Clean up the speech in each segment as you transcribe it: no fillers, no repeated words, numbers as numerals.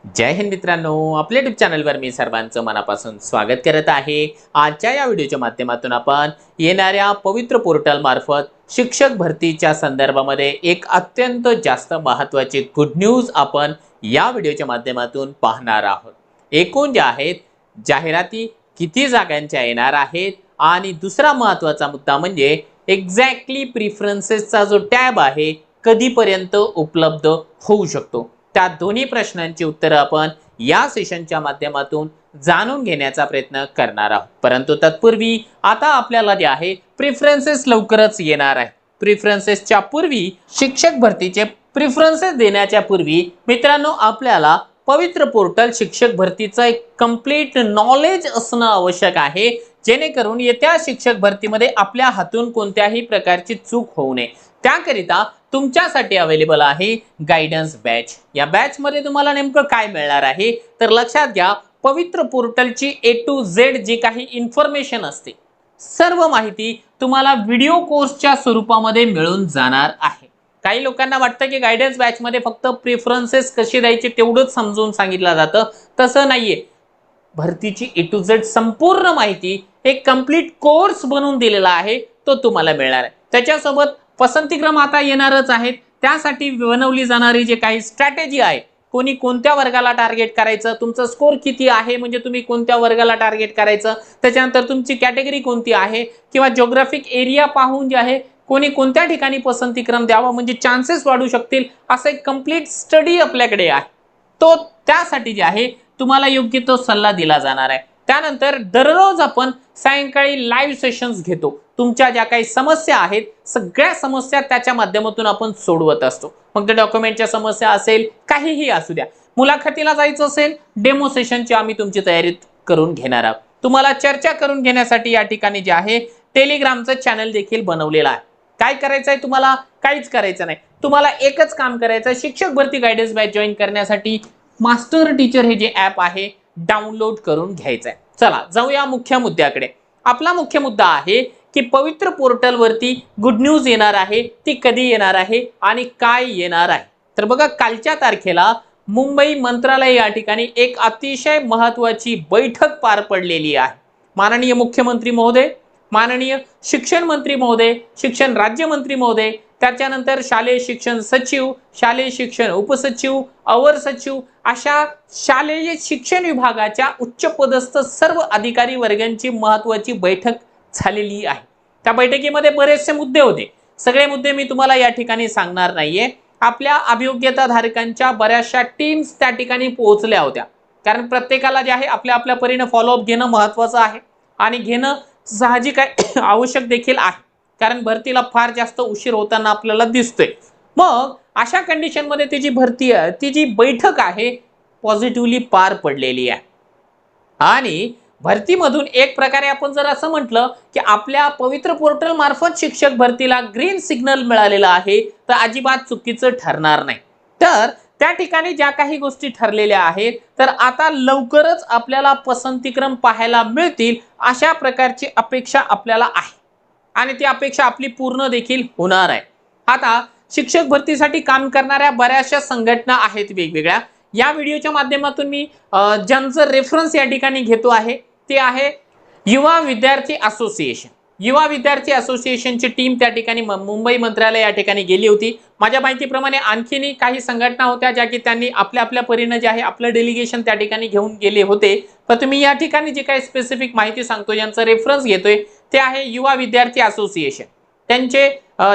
जय हिंद मित्रांनो, आपल्या युट्यूब चॅनलवर मी सर्वांचं मनापासून स्वागत करत आहे। आजच्या या व्हिडिओच्या माध्यमातून आपण येणाऱ्या पवित्र पोर्टल मार्फत शिक्षक भरतीच्या संदर्भामध्ये एक अत्यंत जास्त महत्त्वाची गुड न्यूज आपण या व्हिडिओच्या माध्यमातून पाहणार आहोत। एकूण जे आहेत जाहिराती किती जागांच्या येणार आहेत आणि दुसरा महत्त्वाचा मुद्दा म्हणजे एक्झॅक्टली प्रिफरन्सेसचा जो टॅब आहे कधीपर्यंत उपलब्ध होऊ शकतो, त्या दोन्ही प्रश्नांची उत्तरं आपण या सेशनच्या माध्यमातून जाणून घेण्याचा प्रयत्न करणार आहोत। परंतु तत्पूर्वी आता आपल्याला जे आहे प्रिफरन्सेस लवकरच येणार आहे। प्रिफरन्सेसच्या पूर्वी शिक्षक भरतीचे प्रिफरन्सेस देण्याच्या पूर्वी मित्रांनो आपल्याला पवित्र पोर्टल शिक्षक भरतीचं एक कंप्लीट नॉलेज असणं आवश्यक आहे, जेणेकरून येत्या शिक्षक भरतीमध्ये आपल्या हातून कोणत्याही प्रकारची चूक होऊ नये। त्याकरिता तुमच्यासाठी अवेलेबल आहे गायडन्स बॅच। या बॅच मध्ये तुम्हाला नेमकं काय मिळणार आहे तर लक्षात घ्या, पवित्र पोर्टलची A to Z जी काही इन्फॉर्मेशन असते सर्व माहिती तुम्हाला व्हिडिओ कोर्सच्या स्वरूपामध्ये मिळून जाणार आहे। काही लोकांना वाटतं की गायडन्स बॅच मध्ये फक्त प्रेफरन्सेस कशी द्यायचे तेवढंच समजून सांगितलं जातं, तसं नाहीये। भरतीची A to Z संपूर्ण माहिती एक कंप्लीट कोर्स बनवून दिलेला आहे, तो तुम्हाला मिळणार आहे। त्याच्यासोबत पसंतीक्रम आता येणारच आहेत, त्यासाठी बनवली जाणारी जे काही स्ट्रॅटेजी आहे, कोणी कोणत्या वर्गाला टार्गेट करायचं, तुमचा स्कोर किती आहे म्हणजे तुम्ही कोणत्या वर्गाला टार्गेट करायचं, त्याच्यानंतर तुमची कॅटेगरी कोणती आहे किंवा जिओग्राफिक एरिया पाहून जे आहे कोणी कोणत्या ठिकाणी पसंतीक्रम द्यावा म्हणजे चान्सेस वाढू शकतील, असा एक कंप्लीट स्टडी आपल्याकडे आहे। तो त्यासाठी जे आहे तुम्हाला योग्य तो सल्ला दिला जाणार आहे। त्यानंतर दररोज आपण सायंकाळी लाईव्ह सेशन्स घेतो। तुमच्या ज्या काही समस्या आहेत सगळ्या समस्या त्याच्या माध्यमातून आपण सोडवत असतो, मग ते डॉक्युमेंटच्या समस्या असेल काहीही असू द्या। मुलाखतीला जायचं असेल डेमो सेशनची आम्ही तुमची तयारी करून घेणार आहोत। तुम्हाला चर्चा करून घेण्यासाठी या ठिकाणी जे आहे टेलिग्रामचं चॅनल देखील बनवलेलं आहे। काय करायचं आहे तुम्हाला? काहीच करायचं नाही, तुम्हाला एकच काम करायचं आहे, शिक्षक भरती गायडन्स बॅच जॉईन करण्यासाठी मास्टर टीचर हे जे ॲप आहे डाउनलोड करून घ्यायचं आहे। चला जाऊया मुख्य मुद्द्याकडे। आपला मुख्य मुद्दा आहे की पवित्र पोर्टल वरती गुड न्यूज येणार आहे, ती कधी येणार आहे आणि काय येणार आहे। तर बघा, कालच्या तारखेला मुंबई मंत्रालय या ठिकाणी एक अतिशय महत्त्वाची बैठक पार पडलेली आहे। माननीय मुख्यमंत्री महोदय, माननीय शिक्षण मंत्री महोदय, शिक्षण राज्यमंत्री महोदय, त्याच्यानंतर शालेय शिक्षण सचिव, शालेय शिक्षण उपसचिव, अवर सचिव अशा शालेय शिक्षण विभागाच्या उच्चपदस्थ सर्व अधिकारी वर्गांची महत्त्वाची बैठक झालेली आहे। त्या बैठकीमध्ये बरेचसे मुद्दे होते, सगळे मुद्दे मी तुम्हाला या ठिकाणी सांगणार नाहीये। आपल्या अभियोग्यता धारकांच्या बऱ्याचशा टीम्स त्या ठिकाणी पोहोचल्या होत्या, कारण प्रत्येकाला जे आहे आपल्या आपल्या परीने फॉलोअप घेणं महत्त्वाचं आहे आणि घेणं साहजिक आहे, आवश्यक देखील आहे, कारण भरतीला फार जास्त उशीर होताना आपल्याला दिसतोय। मग अशा कंडिशन मध्ये ती जी भरती आहे, ती जी बैठक आहे पॉझिटिव्हली पार पडलेली आहे। आणि भरतीमधून एक प्रकारे आपण जर असं म्हटलं की आपल्या पवित्र पोर्टल मार्फत शिक्षक भरतीला ग्रीन सिग्नल मिळालेला आहे, तर अजिबात चुकीचं ठरणार नाही। तर त्या ठिकाणी ज्या काही गोष्टी ठरलेल्या आहेत, तर आता लवकरच आपल्याला पसंतीक्रम पाहायला मिळतील अशा प्रकारची अपेक्षा आपल्याला आहे आणि ती अपेक्षा आपली पूर्ण देखील होणार आहे। आता शिक्षक भरतीसाठी काम करणाऱ्या बऱ्याचशा संघटना आहेत वेगवेगळ्या। या व्हिडिओच्या माध्यमातून मी ज्यांचं रेफरन्स या ठिकाणी घेतो आहे ते आहे युवा विद्यार्थी असोसिएशन। युवा विद्यार्थी असोसिएशनची टीम त्या ठिकाणी मुंबई मंत्रालय या ठिकाणी गेली होती। माझ्या माहितीप्रमाणे आणखीनही काही संघटना होत्या ज्या की त्यांनी आपल्या आपल्या परीने जे आहे आपलं डेलिगेशन त्या ठिकाणी घेऊन गेले होते। तर तुम्ही या ठिकाणी जे काही स्पेसिफिक माहिती सांगतो, ज्यांचं रेफरन्स घेतोय ते आहे युवा विद्यार्थी असोसिएशन। त्यांचे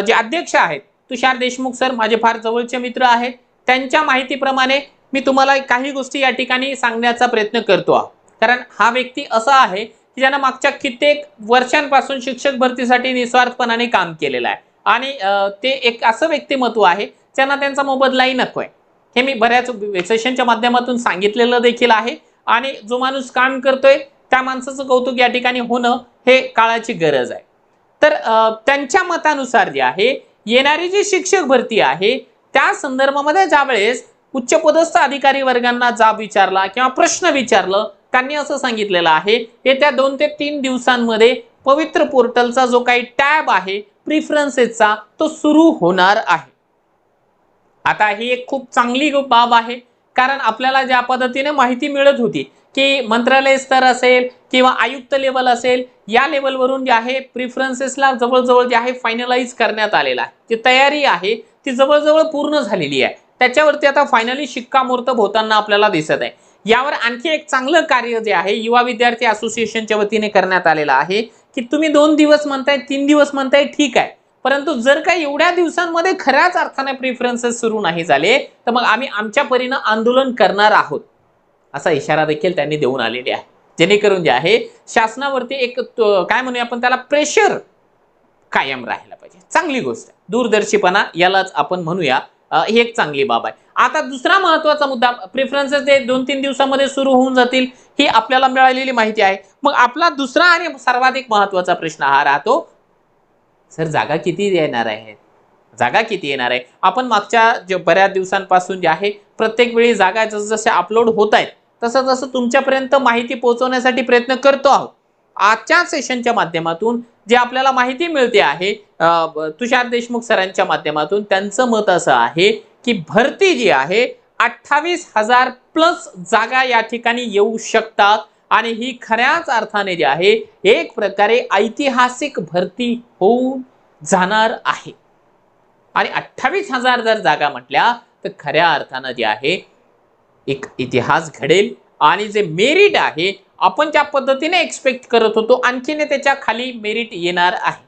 जे अध्यक्ष आहेत तुषार देशमुख सर, माझे फार जवळचे मित्र आहेत। त्यांच्या माहितीप्रमाणे मी तुम्हाला काही गोष्टी या ठिकाणी सांगण्याचा प्रयत्न करतो, कारण हा व्यक्ती असा आहे की ज्यानं मागच्या कित्येक वर्षांपासून शिक्षक भरतीसाठी निस्वार्थपणाने काम केलेलं आहे आणि ते एक असं व्यक्तिमत्व आहे ज्यांना त्यांचा मोबदलाही नकोय। हे मी बऱ्याच सेशनच्या माध्यमातून सांगितलेलं देखील आहे आणि जो माणूस काम करतोय त्या माणसाचं कौतुक या ठिकाणी होणं हे काळाची गरज आहे। तर त्यांच्या मतानुसार जे आहे येणारी जी शिक्षक भरती आहे त्या संदर्भामध्ये ज्यावेळेस उच्चपदस्थ अधिकारी वर्गांना जाब विचारला किंवा प्रश्न विचारलं, त्यांनी असं सांगितलेलं आहे येत्या 2 ते 3 दिवसांमध्ये पवित्र पोर्टलचा जो काही टॅब आहे प्रिफरन्सेसचा तो सुरू होणार आहे। आता ही एक खूप चांगली बाब आहे, कारण आपल्याला ज्या पद्धतीने माहिती मिळत होती की मंत्रालय स्तर असेल किंवा आयुक्त लेवल असेल, या लेवलवरून जे आहे प्रिफरन्सेसला जवळजवळ जे आहे फायनलाइज करण्यात आलेला आहे, जी तयारी आहे ती जवळजवळ पूर्ण झालेली आहे. त्याच्यावरती आता फायनली शिक्कामोर्तब होताना आपल्याला दिसत आहे. यावर आणखी एक चांगलं कार्य जे आहे युवा विद्यार्थी असोसिएशनच्या वतीने करण्यात आलेलं आहे की तुम्ही 2 दिवस म्हणताय, 3 दिवस म्हणताय, ठीक आहे, परंतु जर का एवढ्या दिवसांमध्ये खऱ्याच अर्थाने प्रिफरन्सेस सुरू नाही झाले तर मग आम्ही आमच्या परीने आंदोलन करणार आहोत, असा इशारा देखील त्यांनी देऊन आलेले आहे. जेणेकरून जे आहे शासनावरती एक काय म्हणूया आपण त्याला प्रेशर कायम राहायला पाहिजे. चांगली गोष्ट आहे, दूरदर्शीपणा यालाच आपण म्हणूया. ही एक चांगली बाब आहे. आता दुसरा महत्वाचा मुद्दा, प्रेफरन्सेस ते 2-3 दिवसांमध्ये सुरू होऊन जातील ही आपल्याला मिळालेली माहिती आहे. मग आपला दुसरा आणि सर्वाधिक महत्वाचा प्रश्न हा राहतो, सर जागा किती येणार आहेत, जागा किती येणार आहे. आपण मागच्या बऱ्याच दिवसांपासून जे आहे प्रत्येक वेळी जागा जसजसे अपलोड होत आहेत तसं जसं तुमच्यापर्यंत माहिती पोहोचवण्यासाठी प्रयत्न करतो आहोत. आजच्या सेशनच्या माध्यमातून जे आपल्याला माहिती मिळते आहे तुषार देशमुख सरांच्या माध्यमातून, त्यांचं मत असं आहे की भरती जी आहे 28,000 प्लस जागा या ठिकाणी येऊ शकतात आणि ही खऱ्याच अर्थाने जी आहे एक प्रकारे ऐतिहासिक भरती होऊन जाणार आहे. आणि 28,000 जर जागा म्हटल्या तर खऱ्या अर्थानं जे आहे एक इतिहास घडेल आणि जे मेरिट आहे आपण ज्या पद्धतीने एक्सपेक्ट करत होतो आणखीन त्याच्या खाली मेरिट येणार आहे.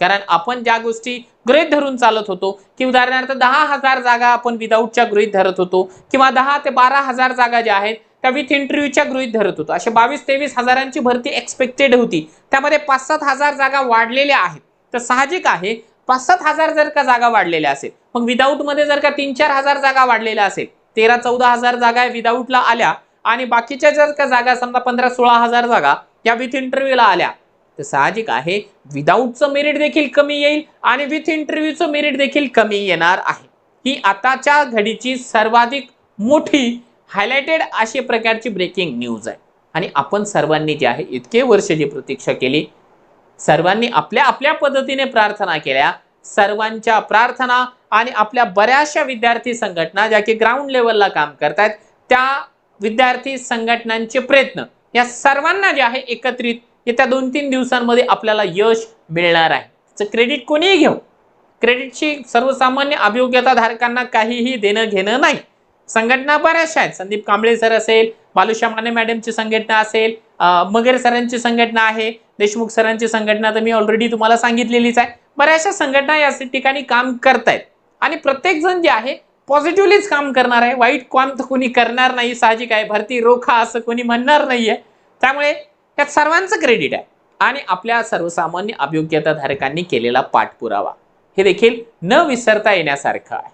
कारण आपण ज्या गोष्टी गृहीत धरून चालत होतो की उदाहरणार्थ 10,000 जागा आपण विदाऊटच्या गृहीत धरत होतो किंवा 10 ते 12,000 जागा ज्या आहेत त्या विथ इंटरव्ह्यूच्या गृहीत धरत होतो, अशा 22-23 हजारांची भरती एक्सपेक्टेड होती. त्यामध्ये 5-7 हजार जागा वाढलेल्या आहेत. तर साहजिक आहे 5-7 हजार जर का जागा वाढलेल्या असेल, मग विदाऊट मध्ये जर का 3-4 हजार जागा वाढलेल्या असेल, 13-14 हजार जागा विदाऊटला आल्या आणि बाकीच्या जर का जागा समजा 15-16 हजार जागा या विथ इंटरव्ह्यूला आल्या, तर साहजिक आहे विदाऊटचं मेरिट देखील कमी येईल आणि विथ इंटरव्ह्यूचं मेरिट देखील कमी येणार आहे. ही आताच्या घडीची सर्वाधिक मोठी हायलाइटेड अशी प्रकारची ब्रेकिंग न्यूज आहे. आणि आपण सर्वांनी जे आहे इतके वर्ष जी प्रतीक्षा केली, सर्वांनी आपल्या आपल्या पद्धतीने प्रार्थना केल्या, सर्वांच्या प्रार्थना आणि आपल्या बऱ्याचशा विद्यार्थी संघटना ज्या की ग्राउंड लेवलला काम करतात त्या विद्यार्थी संघटनांचे प्रयत्न, या सर्वांना जे आहे एकत्रित येत्या 2-3 दिवसांमध्ये आपल्याला यश मिळणार आहे. त्याचं क्रेडिट कोणीही घेऊ, क्रेडिटची सर्वसामान्य अभियोग्यता धारकांना काहीही देणं घेणं नाही. संघटना बऱ्याचशा आहेत, संदीप कांबळे सर असेल, बालुशा माने मॅडमची संघटना असेल, मगर सरांची संघटना आहे, देशमुख सरांची संघटना तर मी ऑलरेडी तुम्हाला सांगितलेलीच आहे. बऱ्याचशा संघटना या ठिकाणी काम करतायत आणि प्रत्येक जण जे आहे पॉझिटिव्हलीच काम करणार आहे, वाईट काम तर कोणी करणार नाही. साहजिक आहे, भरती रोखा असं कोणी म्हणणार नाहीये. त्यामुळे त्यात सर्वांचं क्रेडिट आहे आणि आपल्या सर्वसामान्य अभियोग्यता धारकांनी केलेला पाठपुरावा हे देखील न विसरता येण्यासारखं आहे.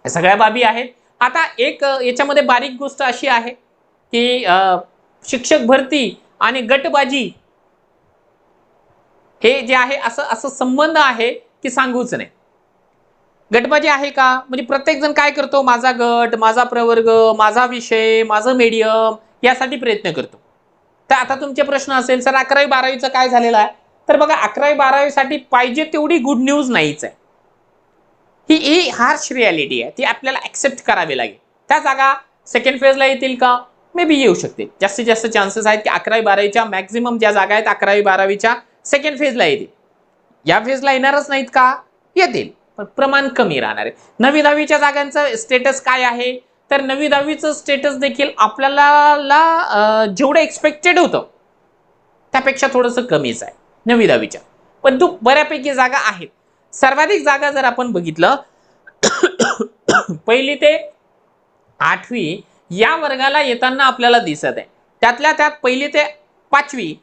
या सगळ्या बाबी आहेत. आता एक याच्यामध्ये बारीक गोष्ट अशी आहे की शिक्षक भरती आणि गटबाजी हे जे आहे असं संबंध आहे की सांगूच नाही. गटबाजी आहे का, म्हणजे प्रत्येक जण काय करतो, माझा गट, माझा प्रवर्ग, माझा विषय, माझं मीडियम यासाठी प्रयत्न करतो. तर आता तुमचे प्रश्न असेल सर 11वी-12वीचं काय झालेलं आहे, तर बघा 11वी-12वीसाठी पाहिजे तेवढी गुड न्यूज नाहीच आहे. ही हार्श रियालिटी आहे, ती आपल्याला ऍक्सेप्ट करावी लागेल. त्या जागा सेकंड फेजला येतील का, मे बी येऊ शकते. जास्तीत जास्त चान्सेस आहेत की 11वी-12वीच्या मॅक्झिमम ज्या जागा आहेत 11वी-12वीच्या सेकंड फेजला येतील. या फेजला येणारच नाहीत का, येतील, पण प्रमाण कमी राहणार आहे. 9वी-10वीच्या जागांचं स्टेटस काय आहे, तर 9वी-10वीचं स्टेटस देखील आपल्याला जेवढं एक्सपेक्टेड होतं त्यापेक्षा थोडंसं कमीच आहे 9वी-10वीच्या, पण तो बऱ्यापैकी जागा आहेत. सर्वाधिक जागा जर आपण बघितलं 1ली ते 8वी या वर्गाला येताना आपल्याला दिसत आहे, त्यातल्या त्यात 1ली ते 5वी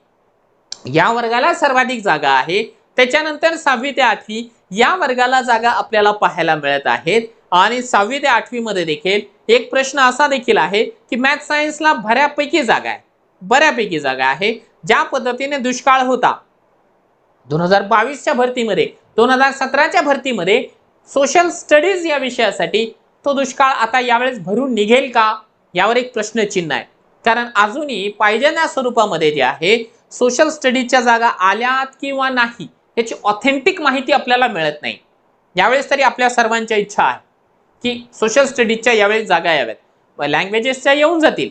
या वर्गाला सर्वाधिक जागा आहे. त्याच्यानंतर 6वी ते 8वी या वर्गाला जागा आपल्याला पाहायला मिळत आहेत. आणि 6वी ते 8वी मध्ये देखील एक प्रश्न असा देखील आहे की मॅथ सायन्सला बऱ्यापैकी जागा आहे, बऱ्यापैकी जागा आहे. ज्या पद्धतीने दुष्काळ होता 2022च्या भरतीमध्ये, 2017च्या भरतीमध्ये सोशल स्टडीज या विषयासाठी, तो दुष्काळ आता यावेळेस भरून निघेल का, यावर एक प्रश्नचिन्ह आहे. कारण अजूनही पाहिजे त्या स्वरूपामध्ये जे आहे सोशल स्टडीजच्या जागा आल्यात किंवा नाही याची ऑथेंटिक माहिती आपल्याला मिळत नाही. यावेळेस तरी आपल्या सर्वांच्या इच्छा आहे की सोशल स्टडीजच्या यावेळेस जागा याव्यात. लँग्वेजेसच्या येऊन जातील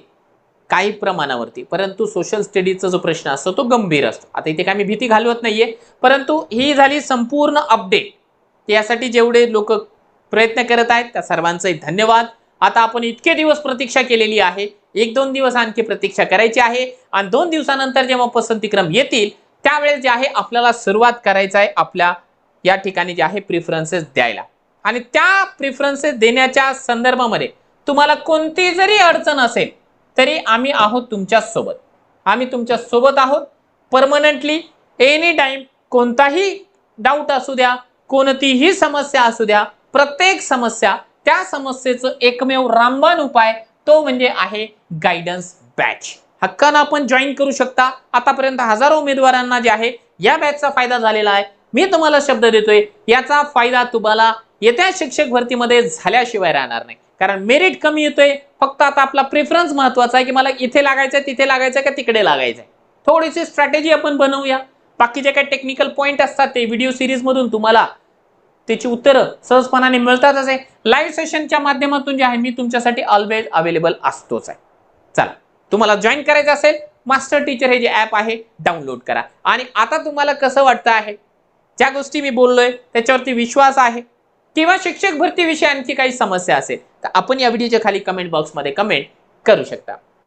काही प्रमाणावरती, परंतु सोशल स्टडीजचा जो प्रश्न असतो तो गंभीर असतो. आता इथे काय मी भीती घालवत नाहीये, परंतु ही झाली संपूर्ण अपडेट. यासाठी जेवढे लोक प्रयत्न करत आहेत त्या सर्वांचे धन्यवाद. आता आपण इतके दिवस प्रतीक्षा केलेली आहे, 1-2 दिवस आणखी प्रतीक्षा करायची आहे आणि 2 दिवसानंतर जेव्हा पसंतीक्रम येतील त्यावेळेस जे आहे आपल्याला सुरुवात करायचं आहे आपल्या या ठिकाणी जे आहे प्रिफरन्सेस द्यायला. आणि त्या प्रिफरन्सेस देण्याच्या संदर्भामध्ये तुम्हाला कोणती जरी अडचण असेल तरी आम्ही आहोत तुमच्या सोबत. आम्ही तुमच्या सोबत आहोत परमनंटली, एनी टाइम. कोणताही डाऊट असू द्या, कोणतीही समस्या असू द्या, प्रत्येक समस्या त्या समस्येचं एकमेव रामबाण उपाय तो म्हणजे आहे गायडन्स बॅच. हक्कानं आपण जॉईन करू शकता. आतापर्यंत हजारो उमेदवारांना जे आहे या बॅचचा फायदा झालेला आहे. मी तुम्हाला शब्द देतोय याचा फायदा तुम्हाला येत्या शिक्षक भरतीमध्ये झाल्याशिवाय राहणार नाही. कारण मेरिट कमी येतोय, फक्त आता आपला प्रेफरन्स महत्वाचा आहे की मला इथे लागायचंय, तिथे लागायचंय का तिकडे लागायचंय. थोडीशी स्ट्रॅटेजी आपण बनवूया. बाकी जे काही टेक्निकल पॉइंट असतात ते व्हिडिओ सिरीज मधून तुम्हाला त्याची उत्तरं सहजपणाने मिळतातच आहे. लाईव्ह सेशनच्या माध्यमातून जे आहे मी तुमच्यासाठी ऑलवेज अवेलेबल असतोच आहे. चला, तुम्हाला जॉईन करायचं असेल मास्टर टीचर हे जे ऍप आहे डाउनलोड करा. आणि आता तुम्हाला कसं वाटतं आहे, ज्या गोष्टी मी बोललोय त्याच्यावरती विश्वास आहे किंवा शिक्षक भरती विषयी आणखी काही समस्या असेल तर आपण या व्हिडिओच्या खाली कमेंट बॉक्समध्ये कमेंट करू शकता.